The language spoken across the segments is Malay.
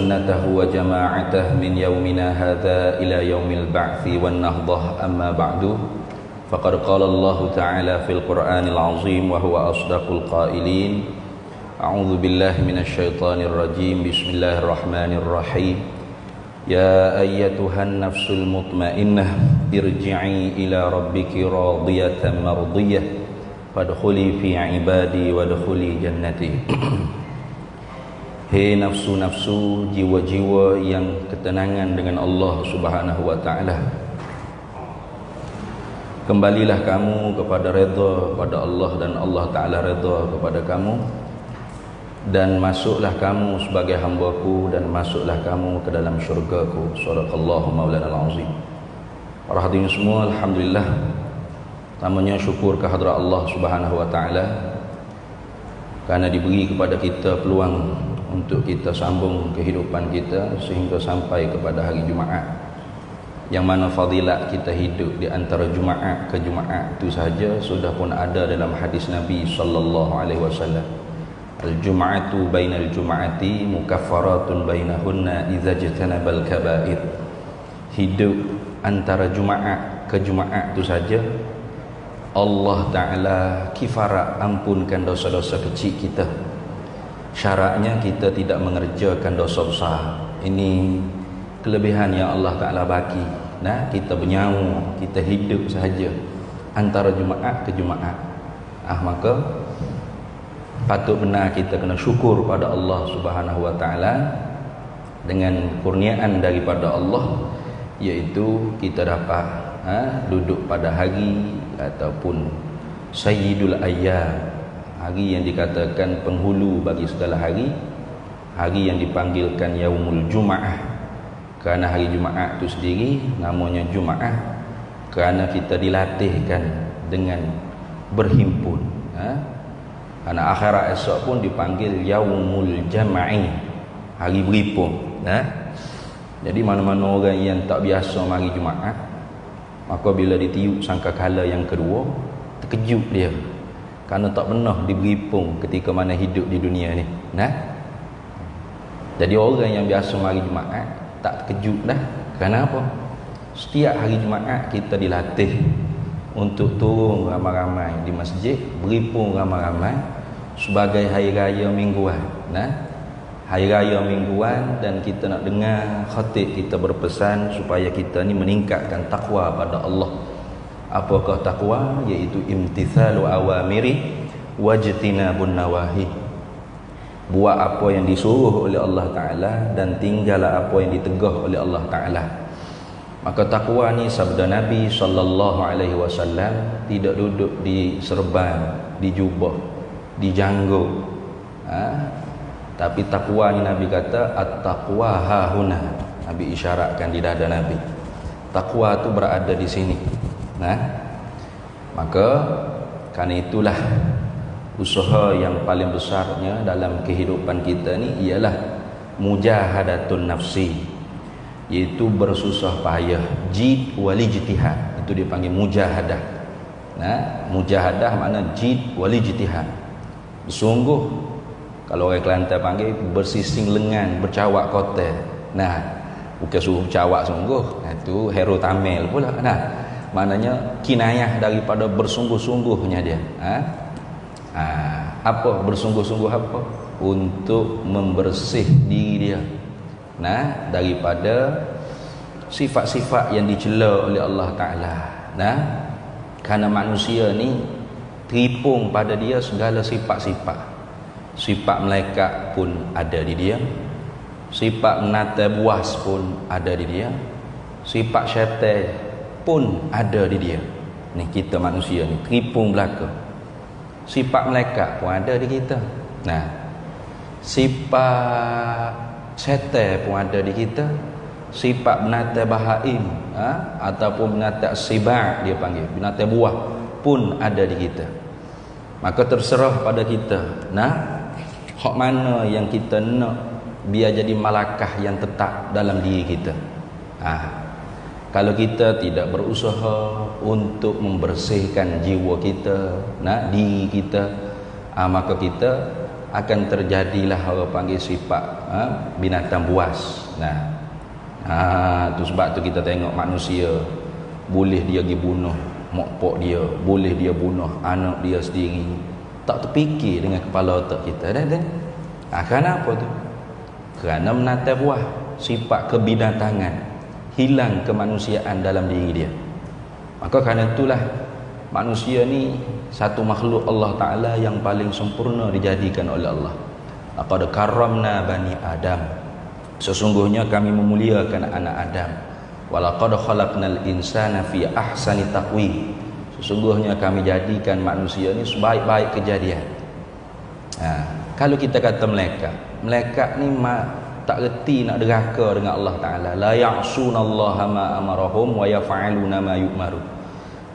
سنته وجماعته من يومنا هذا إلى يوم البعث والنهضة أما بعد فقد قال الله تعالى في القرآن العظيم وهو أصدق القائلين أعوذ بالله من الشيطان الرجيم بسم الله الرحمن الرحيم يا أيتها النفس المطمئنة ارجعي إلى ربك راضية مرضية فادخلي في عبادي وادخلي جنتي. Hei nafsu-nafsu, jiwa-jiwa yang ketenangan dengan Allah Subhanahu wa taala, kembalilah kamu kepada redha pada Allah dan Allah taala redha kepada kamu, dan masuklah kamu sebagai hamba-Ku dan masuklah kamu ke dalam syurga-Ku. Shadaqallahu maulana al-azim. Para hadirin semua, alhamdulillah, tamanya syukur kehadrat Allah Subhanahu wa taala kerana diberi kepada kita peluang untuk kita sambung kehidupan kita sehingga sampai kepada hari Jumaat, yang mana fadilat kita hidup di antara Jumaat ke Jumaat itu sahaja sudah pun ada dalam hadis Nabi sallallahu alaihi wasallam. Al-jum'atu bainal jum'ati mukaffaratun bainahunna idza jatanabal kaba'ir. Hidup antara Jumaat ke Jumaat itu saja Allah Ta'ala kifarat ampunkan dosa-dosa kecil kita. Syaratnya kita tidak mengerjakan dosa besar. Ini kelebihan yang Allah Ta'ala bagi. Nah, kita bernyawa, kita hidup sahaja antara Jumaat ke Jumaat. Maka patut benar kita kena syukur pada Allah Subhanahu wa taala dengan kurniaan daripada Allah, iaitu kita dapat duduk pada hari ataupun Sayyidul Ayyam, hari yang dikatakan penghulu bagi segala hari, hari yang dipanggilkan Yaumul Jum'ah, kerana hari Jumaat itu sendiri namanya Jumaat kerana kita dilatihkan dengan berhimpun. Kerana akhirat esok pun dipanggil Yaumul Jam'i, hari berhimpun. Jadi mana-mana orang yang tak biasa mari Jumaat, maka bila ditiup sangkakala yang kedua, terkejut dia kerana tak pernah diberi pun ketika mana hidup di dunia ni. Jadi orang yang biasa mari Jumaat tak terkejut dah. Kerana apa? Setiap hari Jumaat kita dilatih untuk turun ramai-ramai di masjid, beri pun ramai-ramai sebagai hari raya mingguan. Hari raya mingguan, dan kita nak dengar khatib kita berpesan supaya kita ni meningkatkan takwa pada Allah. Apakah takwa? Iaitu imtithalu awamiri wajtinabun nawahi. Buat apa yang disuruh oleh Allah Ta'ala dan tinggallah apa yang ditegah oleh Allah Ta'ala. Maka takwa ni sabda Nabi sallallahu alaihi wasallam tidak duduk di serban, di jubah, di janggut. Tapi takwa ni Nabi kata at-taqwa hahuna. Nabi isyaratkan di dada Nabi. Takwa tu berada di sini. Maka kerana itulah usaha yang paling besarnya dalam kehidupan kita ni ialah mujahadatun nafsi, iaitu bersusah payah, jid wal ijtihad. Itu dipanggil mujahadah. Mujahadah makna jid wal ijtihad. Bersungguh, kalau orang Kelantan panggil bersising lengan, bercawak kotel. Bukan suruh cawak sungguh, itu hero Tamil pula. Maknanya kinayah daripada bersungguh-sungguhnya dia. Apa bersungguh-sungguh apa? Untuk membersih diri dia daripada sifat-sifat yang dicela oleh Allah Ta'ala. Kerana manusia ni teripung pada dia segala sifat-sifat. Sifat malaikat pun ada di dia, sifat menata buas pun ada di dia, sifat syaitan pun ada di dia. Ni kita manusia ni teripung belaka. Sifat malaikat pun ada di kita. Sifat syaitan pun ada di kita. Sifat binatang bahaim ataupun binatang sibak dia panggil, binatang buah pun ada di kita. Maka terserah pada kita. Hak mana yang kita nak biar jadi malakah yang tetap dalam diri kita. Kalau kita tidak berusaha untuk membersihkan jiwa kita, diri kita, maka kita akan terjadilah orang panggil sifat binatang buas. Tu sebab tu kita tengok manusia boleh dia pergi bunuh mak pak dia, boleh dia bunuh anak dia sendiri, tak terfikir dengan kepala otak kita. Kerana apa tu? Kerana menatap buah sifat kebinatangan, hilang kemanusiaan dalam diri dia. Maka kerana itulah manusia ni satu makhluk Allah Ta'ala yang paling sempurna dijadikan oleh Allah. Laqad karramna bani Adam, sesungguhnya kami memuliakan anak Adam. Walaqad khalaqnal insana fi ahsani taqwim, sesungguhnya kami jadikan manusia ni sebaik-baik kejadian. Kalau kita kata malaikat ni tak reti nak derhaka dengan Allah Ta'ala. La ya'sunallaha ma amarahum wa yaf'aluna ma yu'maru.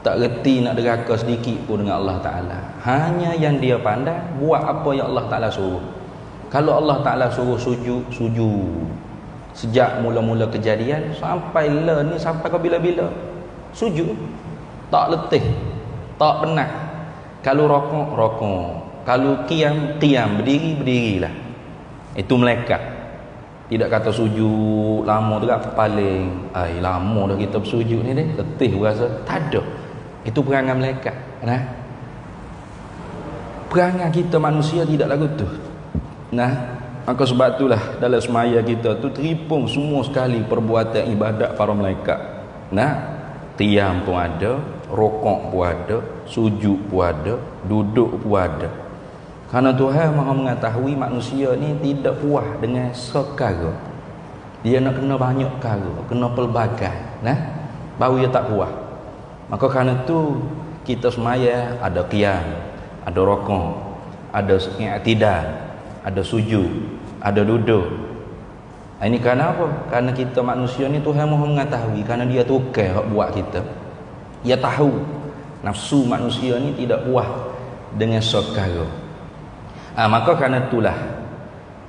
Tak reti nak derhaka sedikit pun dengan Allah Ta'ala. Hanya yang dia pandai buat apa yang Allah Ta'ala suruh. Kalau Allah Ta'ala suruh sujud, sujud. Sejak mula-mula kejadian sampai ni sampai ke bila-bila sujud. Tak letih, tak penat. Kalau rokok, rokok. Kalau qiyam, qiyam. Berdiri, berdirilah. Itu malaikat. Tidak kata sujud lama tu paling lama dah kita bersujud ni deh, letih berasa. Tak ada. Itu perangai malaikat. Perangai kita manusia tidak lagu tu. Maka sebab itulah dalam semaya kita tu teripung semua sekali perbuatan ibadat para malaikat. Qiyam pun ada, rokok pun ada, sujud pun ada, duduk pun ada. Kerana Tuhan Maha mengetahui manusia ni tidak puas dengan sekara. Dia nak kena banyak perkara, kena pelbagai, baru dia tak puas. Maka kerana tu kita semaya ada qiyam, ada rokok, ada i'tidal, ada sujud, ada duduk. Ini kerana apa? Kerana kita manusia ni Tuhan Maha mengetahui, kerana dia tukar hak buat kita. Dia tahu nafsu manusia ni tidak puas dengan sekara. Maka kerana itulah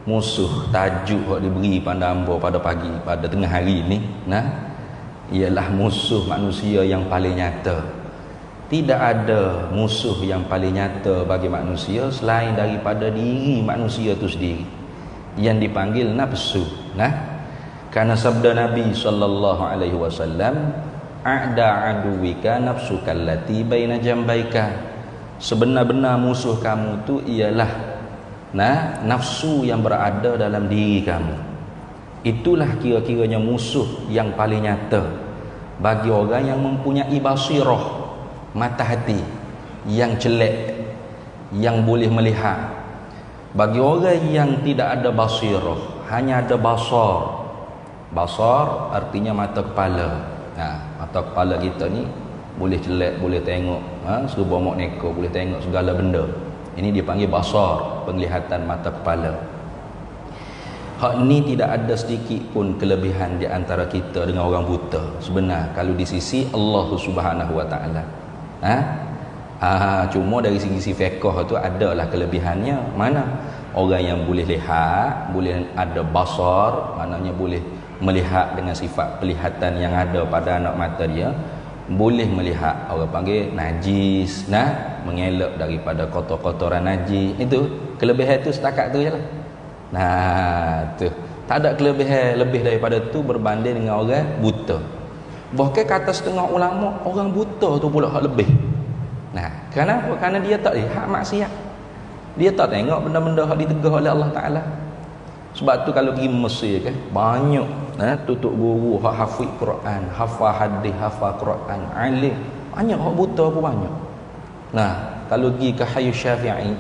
musuh tajuk yang diberi pada hamba pada pagi, pada tengah hari ni, ialah musuh manusia yang paling nyata. Tidak ada musuh yang paling nyata bagi manusia selain daripada diri manusia itu sendiri, yang dipanggil nafsu. Karena sabda Nabi SAW, a'da aduwika nafsuka allati baina jambaika, sebenar-benar musuh kamu tu ialah nafsu yang berada dalam diri kamu. Itulah kira-kiranya musuh yang paling nyata bagi orang yang mempunyai basirah, mata hati yang jelek, yang boleh melihat. Bagi orang yang tidak ada basirah, hanya ada basar. Basar artinya mata kepala. Mata kepala kita ni boleh jelek, boleh tengok serba mak neko, boleh tengok segala benda. Ini dipanggil basar, penglihatan mata kepala. Hak ni tidak ada sedikit pun kelebihan di antara kita dengan orang buta. Sebenar kalau di sisi Allah Subhanahu Wa Taala. Cuma dari segi fiqh tu adalah kelebihannya. Mana orang yang boleh lihat, boleh ada basar, maknanya boleh melihat dengan sifat pelihatan yang ada pada anak mata dia, boleh melihat orang panggil najis, mengelak daripada kotor-kotoran najis. Itu kelebihan tu setakat tu jelah. Tu tak ada kelebihan lebih daripada tu berbanding dengan orang buta. Bahkan kata setengah ulama, orang buta tu pula hak lebih. Kenapa? Kerana dia tak lihat maksiat, dia tak tengok benda-benda hak ditegah oleh Allah Ta'ala. Sebab tu kalau pergi Mesir kan, banyak tutup guru hak hafiz Quran, hafal hadis, hafal Quran, alim, banyak hak buta pun banyak. Kalau pergi ke Hayu Syafi'i,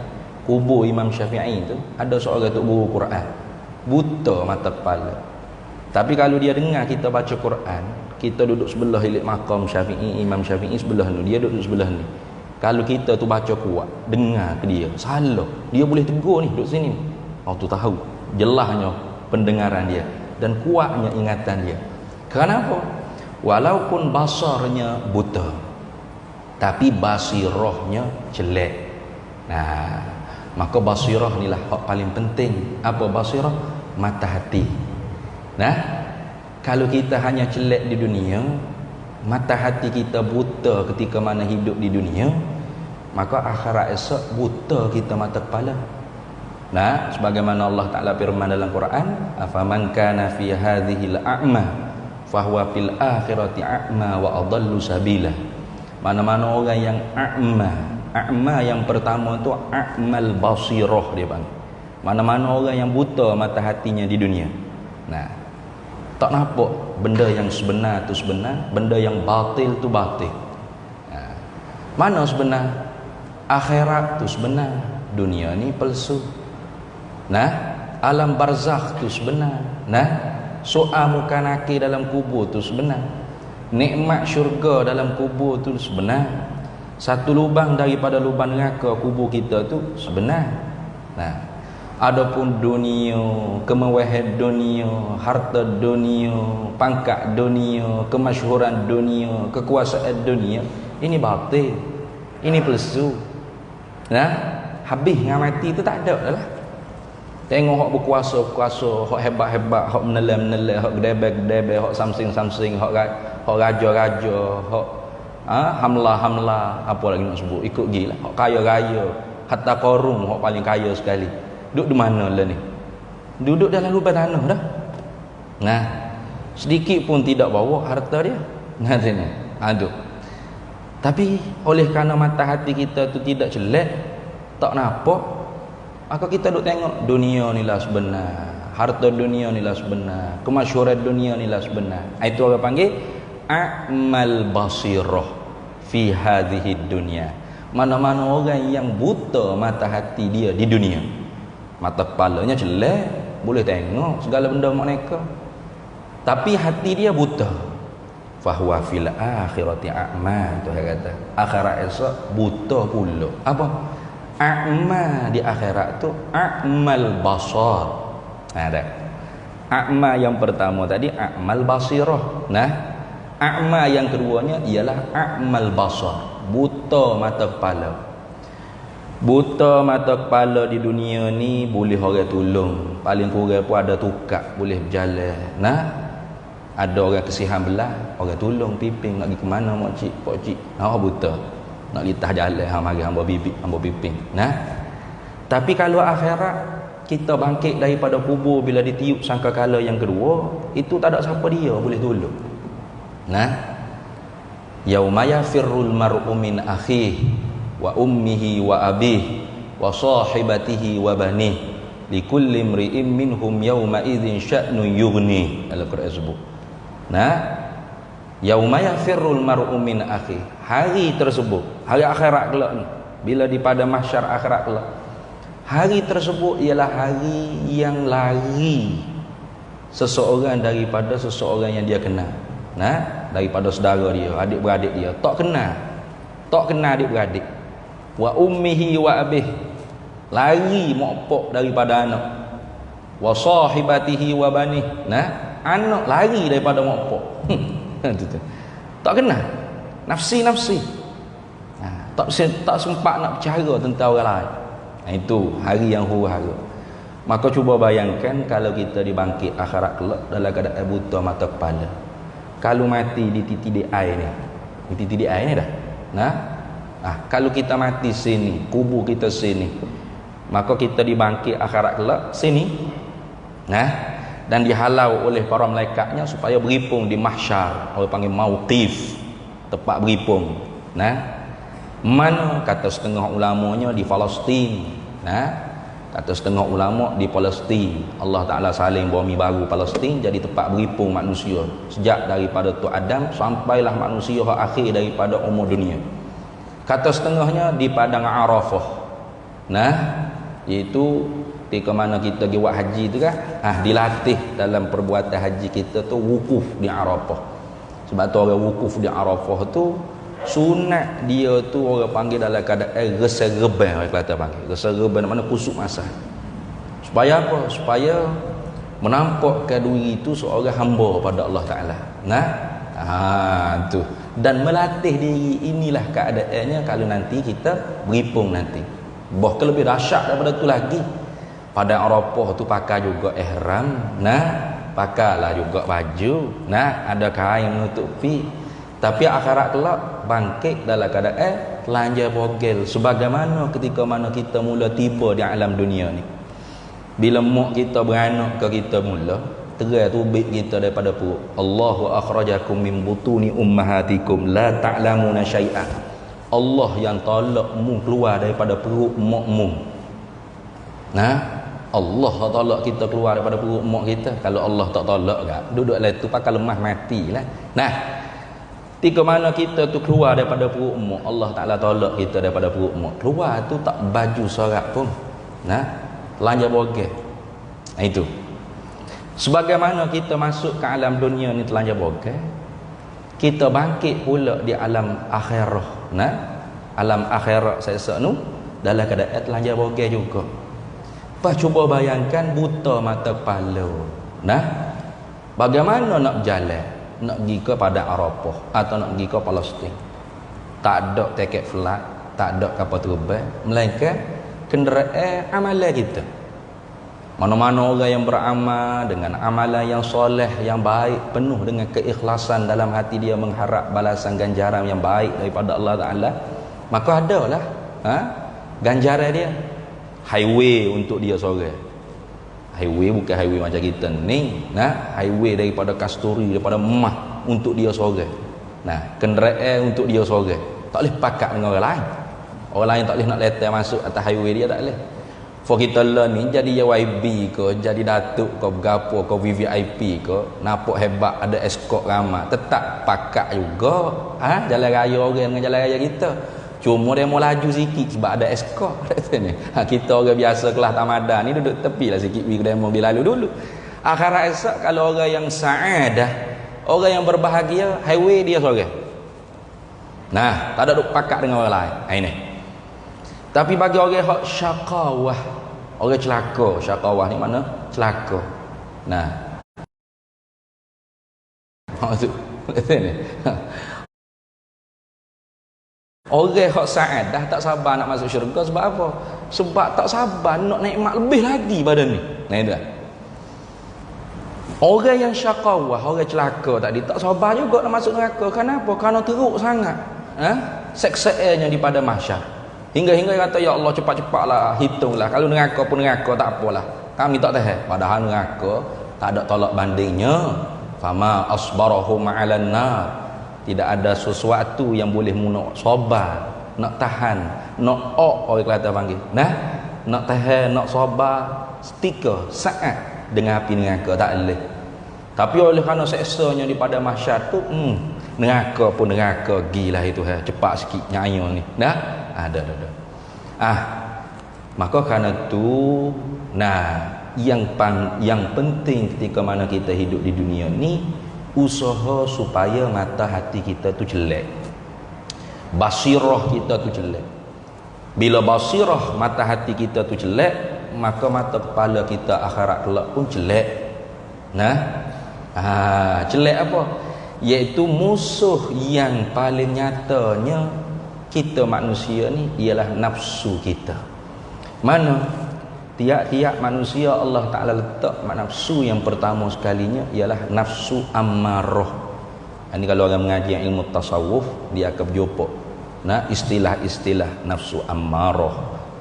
kubur Imam Syafi'i tu, ada seorang tok guru Quran, buta mata kepala. Tapi kalau dia dengar kita baca Quran, kita duduk sebelah ilik makam Syafi'i, Imam Syafi'i sebelah ni, dia duduk sebelah ni. Kalau kita tu baca kuat, dengar ke dia, salah, dia boleh tegur ni, duduk sini. Tu tahu jelasnya pendengaran dia dan kuatnya ingatan dia. Kenapa? Walaupun basarnya buta, tapi basirahnya jelek. Maka basirah inilah hak paling penting. Apa basirah? Mata hati. Kalau kita hanya jelek di dunia, mata hati kita buta ketika mana hidup di dunia, maka akhirat esok buta kita mata kepala. Nah, sebagaimana Allah Ta'ala firman dalam Quran, afaman kana fi hadhihi al-a'ma fahuwa fil akhirati a'ma wa adallu sabila. Mana-mana orang yang a'ma yang pertama tu a'mal basirah dia panggil. Mana-mana orang yang buta mata hatinya di dunia. Nah, tak nampak benda yang sebenar tu sebenar, benda yang batil tu batil. Nah, mana sebenar? Akhirat tu sebenar, dunia ni palsu. Nah, alam barzakh tu sebenar. Nah, soal muka nakir dalam kubur tu sebenar. Nikmat syurga dalam kubur tu sebenar. Satu lubang daripada lubang neraka kubur kita tu sebenar. Nah, adapun dunia, kemewahan dunia, harta dunia, pangkat dunia, kemasyhuran dunia, kekuasaan dunia, ini batil. Ini palsu. Nah, habis dengan mati tu tak ada dah lah. Tengok hok berkuasa, hok hebat-hebat, hok menelan, hok gedebek, hok samsing, hok raja, hok hamla, apa lagi nak sebut, ikut gila, hok kaya, hatta Qarun, hok paling kaya sekali. Duduk di mana lah ni? Duduk dalam lubang tanah dah. Nah, sedikit pun tidak bawa harta dia. Nah, ni. Aduh. Tapi oleh kerana mata hati kita tu tidak jelek, tak nampak, maka kita duk tengok dunia ni lah sebenar, harta dunia ni lah sebenar, kemasyhuran dunia ni lah sebenar. Itu orang panggil a'mal basirah fi hadhihi dunya. Mana-mana orang yang buta mata hati dia di dunia, mata kepalanya jelek, boleh tengok segala benda mereka, tapi hati dia buta. Fahuwa fil akhirati a'ma, tu dia kata. Akhirat esok buta pula. Apa? A'ma di akhirat tu a'mal basar. Ada. A'ma yang pertama tadi a'mal basirah. Nah, a'ma yang keduanya ialah a'mal basar. Buta mata kepala. Buta mata kepala di dunia ni boleh orang tolong. Paling kurang pun ada tukar boleh berjalan. Nah, ada orang kesihan belah, orang tolong pimpin nak pergi ke mana mak cik, pak cik. Nah, buta. Nak litah jalan hang mari hamba bibik, hamba pimpin. Nah. Tapi kalau akhirat kita bangkit daripada kubur bila ditiup sangkakala yang kedua, itu tak ada siapa dia boleh tolong. Nah. Yauma yafirrul mar'u min akhihi wa ummihi wa abihi wa sahibatihi wa banihi likulli imri'in minhum yawma idzin sya'nun yughni. Al-Quran sebut. Nah, yauma yafirrul mar'u min akhi, hari tersebut, hari akhirat kelak ni, bila di pada mahsyar akhirat kelak, hari tersebut ialah hari yang lari seseorang daripada seseorang yang dia kenal. Nah, daripada saudara dia, adik-beradik dia, tak kenal adik-beradik. Wa ummihi wa abih, lari mak pak daripada anak. Wa sahibatihi wa bani, nah, anak lari daripada mak pak. Tak kenal, nafsi. Tak sempat nak bercara tentang orang lain. Itu hari yang huru-hara. Maka cuba bayangkan kalau kita dibangkit akhirat kelak dalam keadaan buta mata kepala. Kalau mati di titik air ni, dah. Nah, kalau kita mati sini, kubur kita sini, maka kita dibangkit akhirat kelak sini. Nah, dan dihalau oleh para malaikatnya supaya beripung di mahsyar, orang panggil mauqif, tempat beripung. Nah, mana kata setengah ulamanya di Palestin. Nah, kata setengah ulama di Palestin, Allah Ta'ala saling bumi baru Palestin jadi tempat beripung manusia sejak daripada tu Adam sampailah manusia akhir daripada umur dunia. Kata setengahnya di padang Arafah. Nah, iaitu ketika mana kita pergi buat haji tu kan, dilatih dalam perbuatan haji kita tu wukuf di Arafah. Sebab tu orang wukuf di Arafah tu sunat dia tu orang panggil dalam keadaan reserban, orang kata panggil reserban, mana kusuk masa. Supaya apa? Supaya menampakkan diri itu seorang hamba pada Allah Ta'ala. Nah, tu. Dan melatih diri inilah keadaannya kalau nanti kita beripung nanti. Bahkan lebih dahsyat daripada tu lagi. Pada Arafah tu pakai juga ihram, nah, pakailah juga baju, nah, ada kain menutupi. Tapi akhirat kelak bangkit dalam keadaan telanjang bogel sebagaimana ketika mana kita mula tiba di alam dunia ni. Bila mak kita beranak ke kita mula, terai tubik kita daripada perut. Allahu akhrajakum min butuni ummahatikum la ta'lamuna syai'an. Allah yang tolak mu keluar daripada perut makmu. Nah, Allah tolak kita keluar daripada perut mak kita. Kalau Allah tak tolak kan, duduk lah tu pakai lemah matilah. Nah, ketika mana kita tu keluar daripada perut mak, Allah Taala tolak kita daripada perut mak. Keluar tu tak baju sorak pun. Nah, telanjang bogel. Nah, itu. Sebagaimana kita masuk ke alam dunia ni telanjang bogel, kita bangkit pula di alam akhirah. Nah, alam akhirat sesok nu dalam keadaan telanjang bogel juga. Pas cuba bayangkan buta mata kepala. Nah, bagaimana nak berjalan? Nak pergi ke Padang Arafah atau nak pergi ke Palestin? Tak ada tiket flight, tak ada kapal terbang, melainkan kenderaan amalan kita. Mana-mana orang yang beramal dengan amalan yang soleh, yang baik, penuh dengan keikhlasan dalam hati dia mengharap balasan ganjaran yang baik daripada Allah Ta'ala, maka adalah ganjaran dia. Highway untuk dia seorang. Highway bukan highway macam kita ni. Nah, highway daripada kasturi, daripada emas untuk dia seorang. Nah, kenderaan untuk dia seorang. Tak boleh pakat dengan orang lain. Orang lain tak boleh nak letak masuk atas highway dia, tak boleh. For kita lah ni jadi YB ke, jadi datuk ke, bergapo ke, VVIP ke, nampak hebat ada escort ramai, tetap pakat juga jalan raya orang dengan jalan raya kita. Cuma dia mau laju sikit sebab ada escort. Kita orang biasa kelas tamadan ni duduk tepi lah sikit, dia mau lalu dulu. Akhirat esok kalau orang yang sa'adah, orang yang berbahagia, highway dia seorang. Nah, tak ada duk pakat dengan orang lain. Ini. Tapi bagi orang yang syaqawah, orang celaka, syaqawah ni mana? Celaka. Nah. Maksud orang yang sa'adah tak sabar nak masuk syurga sebab apa? Sebab tak sabar nak nikmat lebih lagi pada ni. Nah, itu. Orang yang syaqawah, orang celaka tadi tak sabar juga nak masuk neraka. Kenapa? Kerana teruk sangat seksaannya di pada mahsyar. Hingga kata, ya Allah cepat-cepatlah, hitunglah. Kalau neraka pun neraka tak apalah. Kami tak tahan. Padahal neraka tak ada tolak bandingnya. Fama asbarahum 'alan nar. Tidak ada sesuatu yang boleh nak sabar, nak tahan, nak orang Kelantan panggil. Nah, nak tahan, nak sabar setika saat dengan api neraka tak boleh. Tapi oleh kerana seksanya di pada mahsyar tu, neraka pun neraka gilah itu cepat sikit nyayo ni. Nah, ada. Maka kerana tu, yang penting ketika mana kita hidup di dunia ni, usaha supaya mata hati kita tu jelek, basirah kita tu jelek. Bila basirah mata hati kita tu jelek, maka mata kepala kita akhirat kelak pun jelek. Nah, jelek apa? Iaitu musuh yang paling nyatanya kita manusia ni ialah nafsu kita. Mana tiap-tiap manusia Allah Ta'ala letak nafsu yang pertama sekalinya ialah nafsu ammarah. Ini kalau orang mengaji ilmu tasawuf, dia akan berjumpa istilah-istilah nafsu ammarah,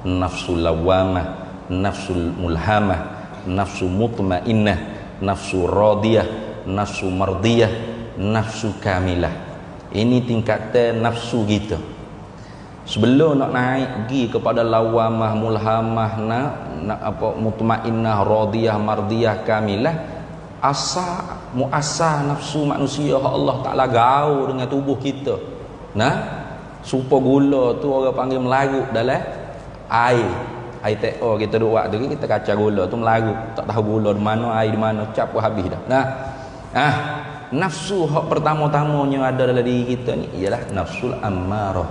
nafsu lawamah, nafsu mulhamah, nafsu mutmainnah, nafsu radiyah, nafsu mardiyah, nafsu kamilah. Ini tingkatan nafsu kita. Sebelum nak naik pergi kepada lawamah, mulhamah, mutmainnah, radiyah, mardiyah, kamilah, muasah nafsu manusia Allah Ta'ala gaul dengan tubuh kita. Supa gula tu orang panggil melarut dalam air TO kita duk buat tu, kita kacau gula tu melarut, tak tahu gula di mana, air di mana, cap pun habis dah. Nafsu hak pertama-tamanya ada dalam diri kita ni ialah nafsul ammarah.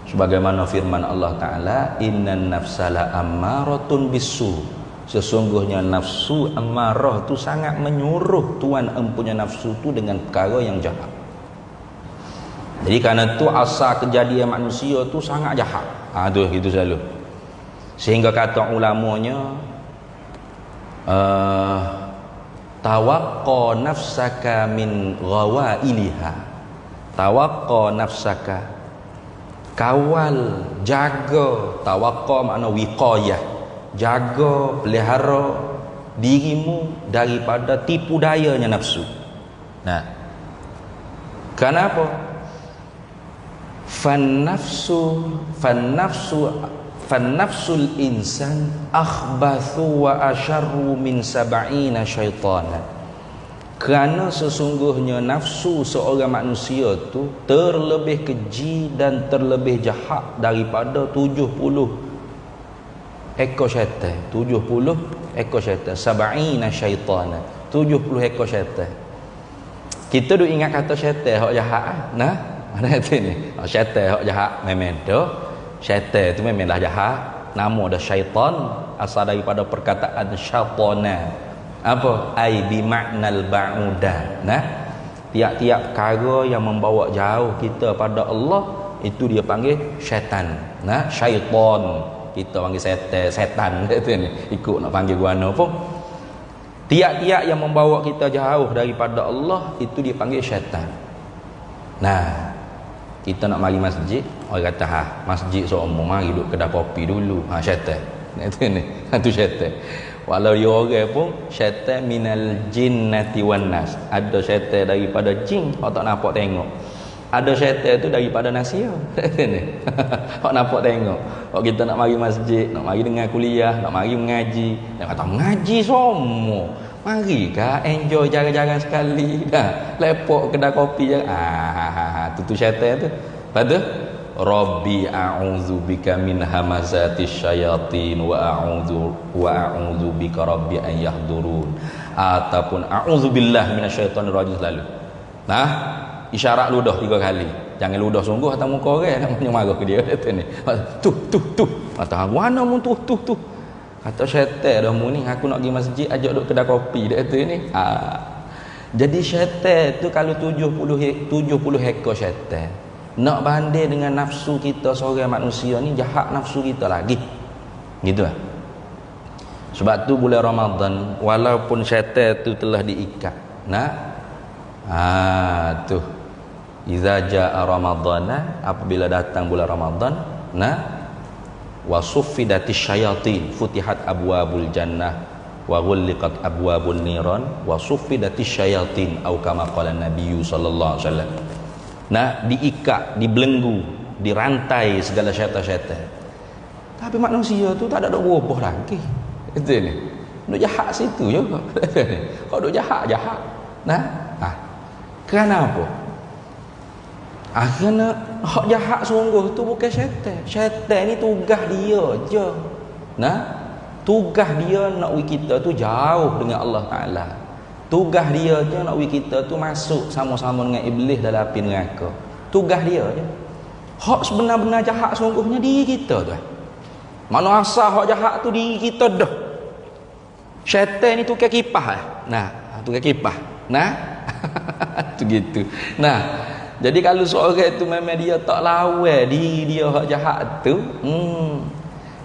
Sebagaimana firman Allah Ta'ala, innan nafsala ammaratun bisu. Sesungguhnya nafsu ammarah tu sangat menyuruh tuan empunya nafsu tu dengan perkara yang jahat. Jadi kerana tu asal kejadian manusia tu sangat jahat. Tu gitu selalu. Sehingga kata ulamanya, tawaqqa nafsaka min ghawailiha. Tawaqqa nafsaka, kawal, jaga. Tawaqqa makna wiqayah, jaga, pelihara dirimu daripada tipu dayanya nafsu. Nah, kenapa? Fannafsul insan akhbathu wa asyarru min sab'ina syaitana. Kerana sesungguhnya nafsu seorang manusia tu terlebih keji dan terlebih jahat daripada 70 ekor syaitan. 70 ekor syaitan. Sab'ina syaitana. 70 ekor syaitan. Kita duk ingat kata syaitan hak jahat. Nah, mana kata ni? Syaitan hak jahat memang dah. Syaitan tu memanglah jahat. Nama dah syaitan asal daripada perkataan syaitana. Apa? Ai bi ma'nal ba'uda. Nah, tiap-tiap perkara yang membawa jauh kita pada Allah itu dia panggil syaitan. Nah, syaitan. Kita panggil setan kata ni. Ikut nak panggil guana pun. Tiap-tiap yang membawa kita jauh daripada Allah itu dia panggil syaitan. Nah, kita nak mari masjid, orang kata masjid semua mari duduk kedai kopi dulu. Syaitan. Itu ni. Itu syaitan. Walau dia orang pun syaitan minal jinnati wan nas. Ada syaitan daripada jin, hak tak nampak tengok. Ada syaitan tu daripada nasia. Hak nampak tengok. Hak kita nak mari masjid, nak mari dengar kuliah, nak mari mengaji. Dia kata mengaji semua. Mari kah enjoy jarang-jarang sekali. Dah lepok kedai kopi je. Tu syaitan tu. Lepas tu Rabbi a'udzubika min hamazatis syayatin wa a'udzu bika rabbi an yahdurun. Ataupun a'udzubillah minasyaitonir rajim selalu. Nah, isyarat ludah 3 kali. Jangan ludah sungguh atas muka orang nak punya marah ke dia kata ni. Tu. Kata mana mu tu. Kata syaitan dah mu ni aku nak pergi masjid ajak duk kedai kopi dia kata ni. Jadi syaitan tu kalau 70 ekor syaitan. Nak banding dengan nafsu kita seorang manusia ni jahat nafsu kita lagi. Gitu lah. Sebab tu bulan Ramadan walaupun syaitan tu telah diikat. Nah. Tu. Iza jaa Ramadana, apabila datang bulan Ramadan, nah, wa suffidatis syayatin, futihat abwabul jannah wa ghulliqat abwabun niran wa suffidatis syayatin atau kama qala Nabi sallallahu alaihi wasallam. Nah, diikat, dibelenggu, dirantai segala syaitan-syaitan. Tapi manusia tu tak ada dok berubah lagi. Itu ni. Duk jahat situ juga. Kau duk jahat. Nah, kerana apa? Kerana hak jahat sungguh tu bukan syaitan. Syaitan ni tugas dia je. Nah, tugas dia nak kita tu jauh dengan Allah Taala. Tugas dia je nak kita tu masuk sama-sama dengan iblis dalam api neraka. Tugas dia je. Hak sebenar-benar jahat sungguhnya diri kita tu. Mana asal hak jahat tu diri kita dah. Syaitan ni tukar kipas. Nah, tukar kipas. Nah, tu gitu. Nah, jadi kalau seorang tu memang dia tak lawan diri dia hak jahat tu,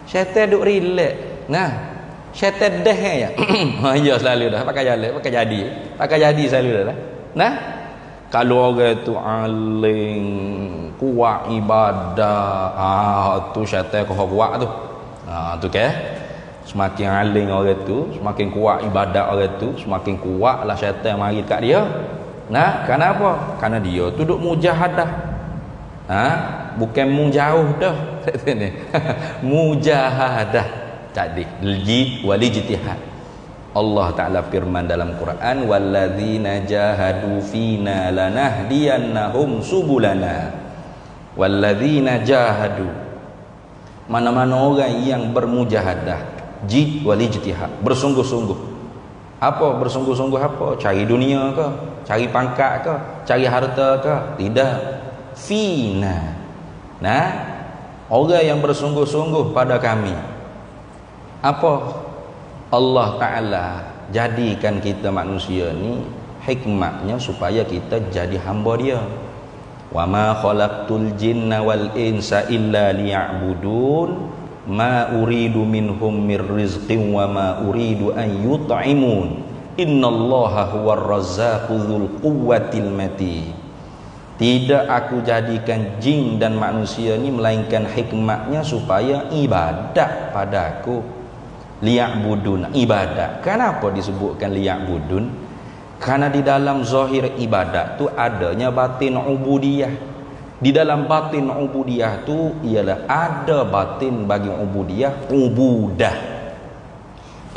syaitan duk relax. Nah, syaitan dah ya. Ya selalu dah pakai jadi selalu dah. Nah, kalau orang tu alim kuat ibadah, tu syaitan kau kuat tu. Tu ke? Semakin alim orang tu, semakin kuat ibadat orang tu, semakin kuatlah syaitan mari dekat dia. Nah, kenapa? Karena dia tu duk mujahadah. Bukan mujauh dah. Mujahadah. Tadi lji wal ijtihad. Allah Taala firman dalam Quran, walladzina jahadu fina lanahdiyannahum subulana. Walladzina jahadu, mana-mana orang yang bermujahadah, jid wal ijtihad, bersungguh-sungguh. Apa bersungguh-sungguh apa? Cari dunia ke? Cari pangkat ke? Cari harta ke? Tidak. Fina. Nah, orang yang bersungguh-sungguh pada kami. Apa? Allah Ta'ala jadikan kita manusia ni hikmahnya supaya kita jadi hamba dia. Wa ma khalaqtul jinna wal insa illa liya'budun ma uridu minhum mir rizqin wa ma uridu an yut'imun innallaha huwar razzaqu dzul quwwatil matin. Tidak aku jadikan jin dan manusia ni melainkan hikmahnya supaya ibadat padaku. liya'budun, ibadat. Kenapa disebutkan liya'budun? Karena di dalam zahir ibadat tu adanya batin ubudiyah. Di dalam batin ubudiyah tu ialah ada batin bagi ubudiyah, ubudah.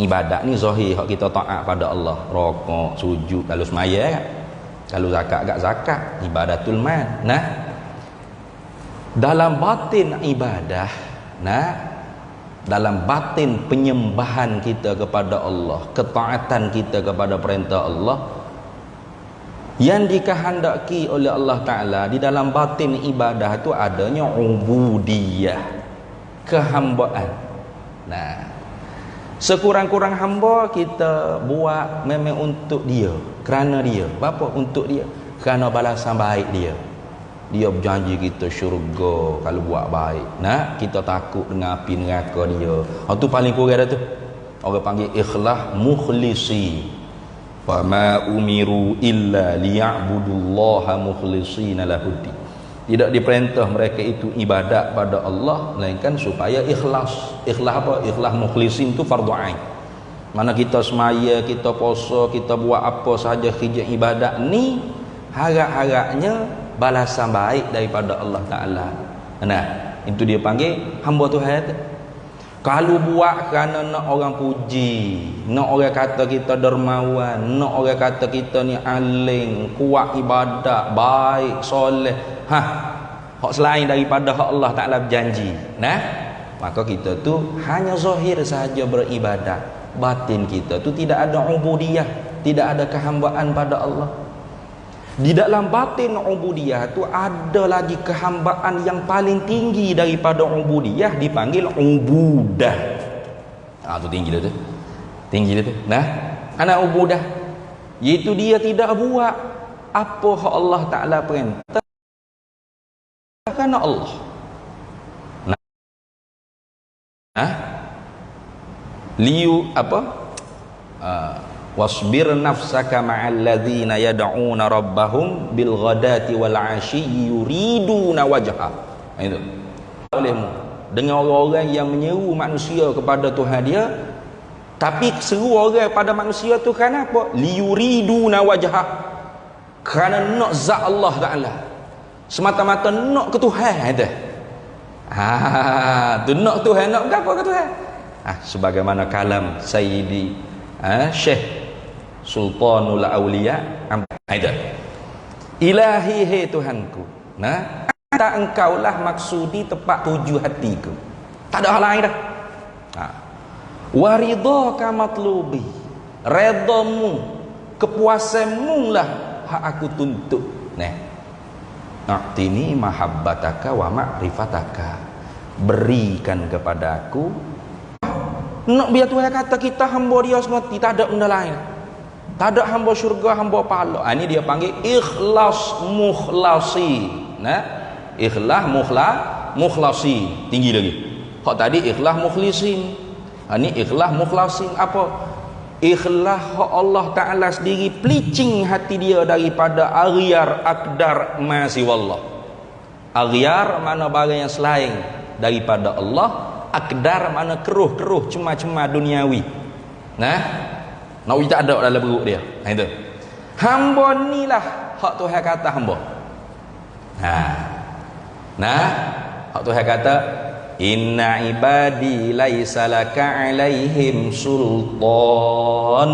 Ibadat ni zahir hak kita taat pada Allah, rokok, sujud, kalau semaya kan? Kalau zakat agak zakat, ibadatul mal. Nah, dalam batin ibadah, nah, dalam batin penyembahan kita kepada Allah, ketaatan kita kepada perintah Allah, yang dikehendaki oleh Allah Ta'ala di dalam batin ibadah itu adanya ubudiyah, kehambaan. Nah, sekurang-kurang hamba kita buat memang untuk dia, kerana dia. Apa untuk dia? Kerana balasan baik dia. Dia berjanji kita syurga kalau buat baik. Nah, kita takut dengan api neraka dia. Itu paling kurang dah tu. Orang panggil ikhlas mukhlisi. Wa ma umiru illa liya'budullaha mukhlishina lahuddin. Tidak diperintah mereka itu ibadat pada Allah melainkan supaya ikhlas. Ikhlas apa? Ikhlas mukhlisin tu fardu ain. Mana kita semaya, kita puasa, kita buat apa saja kerja ibadat ni, harap-harapnya balasan baik daripada Allah Ta'ala. Nah, itu dia panggil hamba Tuhan. Kalau buat kerana nak orang puji, nak orang kata kita dermawan, nak orang kata kita ni alim, kuat ibadat, baik, soleh, hak selain daripada hak Allah Ta'ala berjanji, nah, maka kita tu hanya zahir sahaja beribadat, batin kita tu tidak ada ubudiyah, tidak ada kehambaan pada Allah. Di dalam batin ubudiyah tu ada lagi kehambaan yang paling tinggi daripada ubudiyah, dipanggil ubudah. Tu tinggi dah tu. Tinggi dah tu. Nah, anak ubudah, iaitu dia tidak buat apa hak Allah Ta'ala perintah kerana Allah. Nah, liu apa? Wasbir nafsaka ma'al ladzina yad'una rabbahum bil ghadati wal 'ashyi yuriduna wajha. Itu olehmu dengan orang-orang yang menyeru manusia kepada Tuhan dia, tapi seru orang pada manusia tu kerana apa? Liyuriduna wajha, kerana nak zat Allah Ta'ala, semata-mata nak ke Tuhan itu. Tu nak Tuhan, nak apa ke Tuhan? Sebagaimana kalam Sayyidi Syekh Sultanul Auliya Aidan, ilahi hai Tuhanku, nah, anta engkaulah maksudi tepat tuju hatiku, tak ada hal lain dah. Waridhaka matlubi, redamu, kepuasanmu lah hak aku tuntut. Nah, a'tini mahabbataka wa ma'rifataka, berikan kepada aku. Nak biar Tuhan kata kita hamba dia semati, tak ada benda lain, tak ada hamba syurga, hamba pahala. Ini dia panggil ikhlas mukhlasi. Nah, ikhlas mukhlasi tinggi lagi. Hak tadi ikhlas mukhlisin, ini ikhlas mukhlasin. Apa? Ikhlas hak Allah Ta'ala sendiri pelicing hati dia daripada aghyar akdar masih wallah. Aghyar mana barang yang selain daripada Allah, akdar mana keruh-keruh cuma-cuma duniawi. Nah, nak tak ada dalam perut dia. Itu hamba ni lah hak Tuhan kata hamba. Nah, hak Tuhan kata inna ibadi laisa laka alaihim sultan,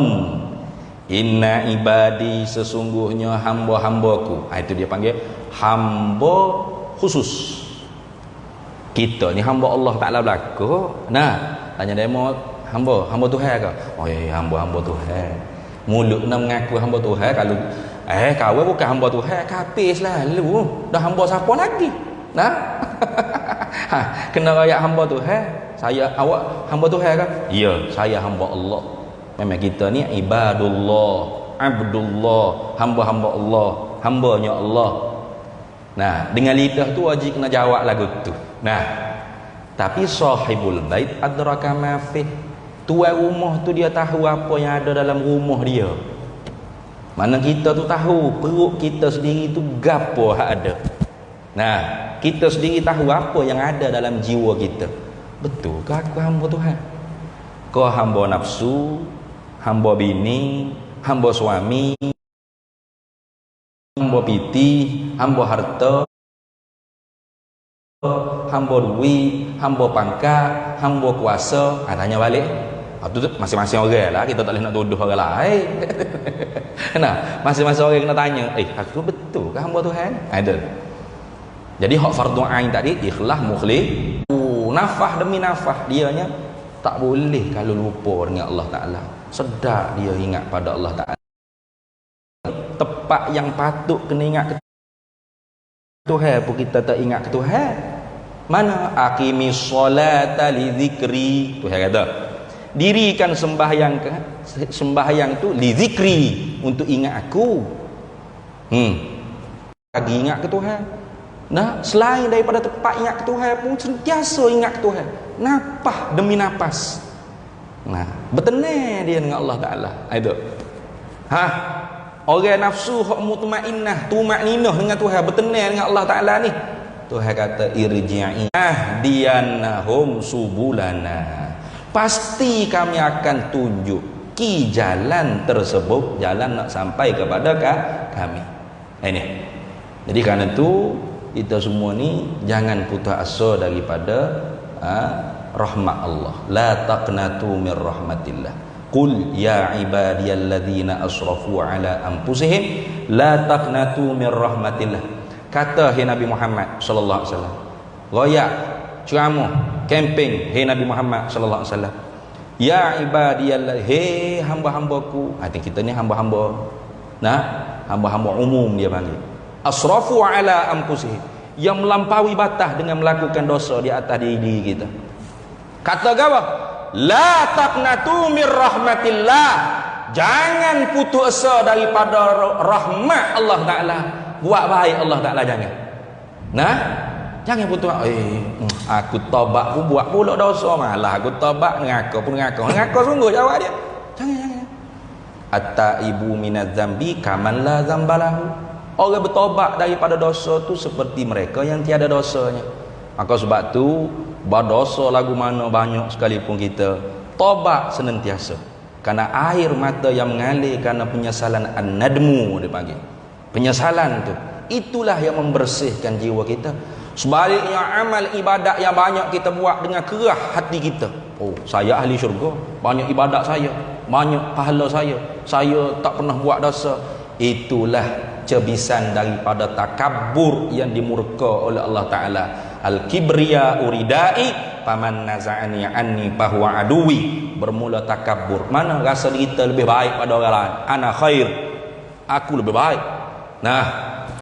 inna ibadi, sesungguhnya hamba-hambaku. Itu dia panggil hamba khusus. Kita ni hamba Allah Ta'ala belaka. Nah, tanya demo hamba Tuhan ke? Oh ya, hamba Tuhan. Mulut nak mengaku hamba Tuhan, kalau kau bukan hamba Tuhan, kafir selalu. Dah hamba siapa lagi? Nah. Kena rakyat hamba Tuhan. Awak hamba Tuhan ke? Ya, saya hamba Allah. Memang kita ni ibadullah, abdullah, hamba-hamba Allah, hambanya Allah. Nah, dengan lidah tu wajib kena jawab lagu tu. Nah, tapi sahibul bait adraka ma fi, tuan rumah tu dia tahu apa yang ada dalam rumah dia. Mana kita tu tahu perut kita sendiri tu gapo hak ada. Nah, kita sendiri tahu apa yang ada dalam jiwa kita. Betul ke aku hamba Tuhan? Kau hamba nafsu, hamba bini, hamba suami, hamba piti, hamba harta, hamba duit, hamba pangkat, hamba kuasa. Tanya balik. Itu masing-masing orang lah, kita tak boleh nak tuduh orang lain. Nah, masing-masing orang kena tanya, aku betul ke hamba Tuhan? Ada. Jadi hak fardu ain tadi ikhlas mukhlis, nafah demi nafah, dianya tak boleh kalau lupa dengan Allah Taala. Sedar dia ingat pada Allah Taala. Tepat yang patut kena ingat ke Tuhan pun kita tak ingat ke Tuhan. Mana aqimis solata li zikri, Tuhan kata dirikan sembahyang tu li zikri, untuk ingat aku. Lagi ingat ke Tuhan. Nah, selain daripada tepat ingat ke Tuhan pun sentiasa ingat ke Tuhan. Napah demi napas. Nah, bertenang dia dengan Allah Taala. Itu. Orang nafsu hak mutmainnah, tumakninah dengan Tuhan, bertenang dengan Allah Taala ni. Tuhan kata irji'i diyanahum subulana. Pasti kami akan tunjuk ki jalan tersebut, jalan nak sampai kepada kami. Ini. Jadi kerana itu kita semua ni jangan putus asa daripada rahmat Allah. La taqnatu min rahmatillah. Qul ya ibadiyalladzina asrafu ala anfusihim la taqnatu min rahmatillah. Kata hai Nabi Muhammad sallallahu alaihi wasallam. Royak, ceramah, kempen hai Nabi Muhammad sallallahu alaihi wasallam. Ya ibadiyalladzina, hai hamba-hambaku. Kita ni hamba-hamba. Nah, hamba-hamba umum dia panggil. Asrafu ala anfusihim, yang melampaui batas dengan melakukan dosa di atas diri kita. Kata apa? La taqnatu mir rahmatillah. Jangan putus asa daripada rahmat Allah Taala. Buat baik Allah Taala jangan. Nah, jangan putus aku taubat pun buat pula dosa, malah aku taubat ngaku pun ngaku sungguh jawab dia. Jangan. At-taibu minaz zambi kaman la zambalahu. Orang bertobat daripada dosa tu seperti mereka yang tiada dosanya. Maka sebab tu berdosa lagu mana banyak sekalipun kita tobat senantiasa. Karena air mata yang mengalir karena penyesalan an-nadmu dipanggil. Penyesalan tu itulah yang membersihkan jiwa kita. Sebaliknya amal ibadat yang banyak kita buat dengan kerah hati kita. Saya ahli syurga, banyak ibadat saya, banyak pahala saya tak pernah buat dosa. Itulah cebisan daripada takabur yang dimurka oleh Allah Ta'ala. Al-kibriya uridai paman naza'ani anni bahwa aduwi. Bermula takabur, mana rasa kita lebih baik pada orang lain. Ana khair, aku lebih baik. Nah,